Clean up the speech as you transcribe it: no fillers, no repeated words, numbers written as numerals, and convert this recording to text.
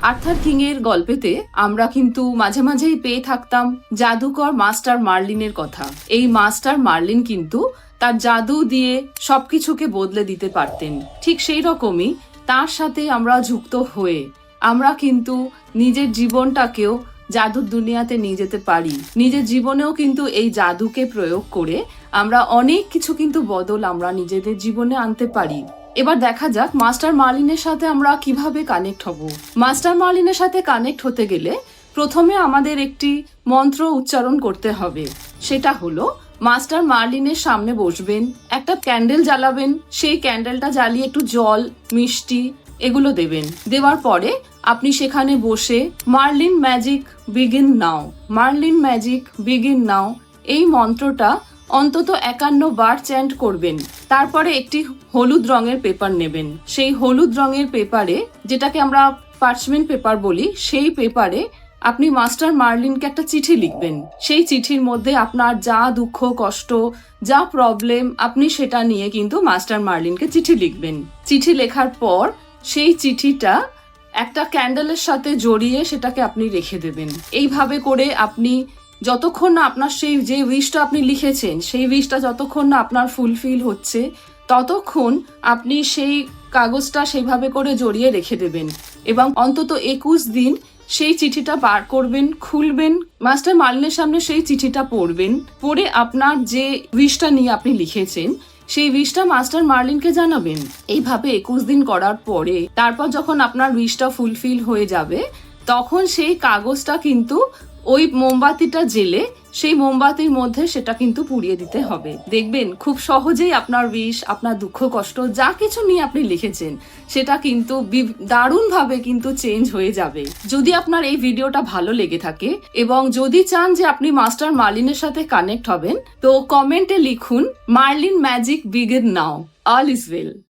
Arthur king এর গল্পেতে আমরা কিন্তু মাঝে মাঝেই পেয়ে থাকতাম জাদুকর মাস্টার মার্লিনের কথা। এই মাস্টার মার্লিন কিন্তু তার জাদু দিয়ে সবকিছুকে বদলে দিতে পারতেন। ঠিক সেই রকমই তার সাথে আমরা যুক্ত হয়ে আমরা কিন্তু নিজের জীবনটাকেও জাদুর দুনিয়াতে নিয়ে যেতে পারি। নিজের জীবনেও কিন্তু এই জাদুকে প্রয়োগ করে আমরা অনেক কিছু কিন্তু বদল আমরা নিজেদের জীবনে আনতে পারি। এবার দেখা যাক মাস্টার মার্লিনের সাথে আমরা কিভাবে কানেক্ট হব। মাস্টার মার্লিনের সাথে কানেক্ট হতে গেলে প্রথমে আমাদের একটি মন্ত্র উচ্চারণ করতে হবে। সেটা হলো, মাস্টার মার্লিনের সামনে বসবেন, একটা ক্যান্ডেল জ্বালাবেন, সেই ক্যান্ডেলটা জ্বালিয়ে একটু জল, মিষ্টি এগুলো দেবেন। দেওয়ার পরে আপনি সেখানে বসে Merlin magic begin now, Merlin magic begin now এই মন্ত্রটা অন্তত 51 বার চ্যান্ট করবেন। তারপরে একটি হলুদ রঙের পেপার নেবেন। সেই হলুদ রঙের পেপারে, যেটাকে আমরা পার্চমেন্ট পেপার বলি, সেই পেপারে আপনি মাস্টার মার্লিনকে একটা চিঠি লিখবেন। সেই চিঠির মধ্যে আপনার যা দুঃখ কষ্ট, যা প্রবলেম, আপনি সেটা নিয়ে কিন্তু মাস্টার মার্লিনকে চিঠি লিখবেন। চিঠি লেখার পর সেই চিঠিটা একটা ক্যান্ডেলের সাথে জড়িয়ে সেটাকে আপনি রেখে দেবেন। এইভাবে করে আপনি যতক্ষণ না আপনার সেই যে উইশটা আপনি লিখেছেন সেই উইশটা যতক্ষণ না আপনার ফুলফিল হচ্ছে ততক্ষণ আপনি সেই কাগজটা সেইভাবে করে জড়িয়ে রেখে দেবেন এবং অন্তত 21 দিন সেই চিঠিটা বার করবেন, খুলবেন, মাস্টার মার্লিনের সামনে সেই চিঠিটা পড়বেন। পড়ে আপনার যে উইশটা নিয়ে আপনি লিখেছেন সেই উইশটা মাস্টার মার্লিনকে জানাবেন। এইভাবে 21 দিন করার পরে তারপর যখন আপনার উইশটা ফুলফিল হয়ে যাবে তখন সেই কাগজটা কিন্তু ওই মোমবাতিটা জেলে সেই মোমবাতির মধ্যে সেটা কিন্তু পুড়িয়ে দিতে হবে। দেখবেন খুব সহজেই আপনার উইশ, আপনার দুঃখ কষ্ট যা কিছু নিয়ে আপনি লিখেছেন সেটা কিন্তু দারুণভাবে কিন্তু চেঞ্জ হয়ে যাবে। যদি আপনার এই ভিডিওটা ভালো লেগে থাকে এবং যদি চান যে আপনি মাস্টার মার্লিনের সাথে কানেক্ট হবেন, তো কমেন্টে লিখুন Merlin magic begin now. All is well.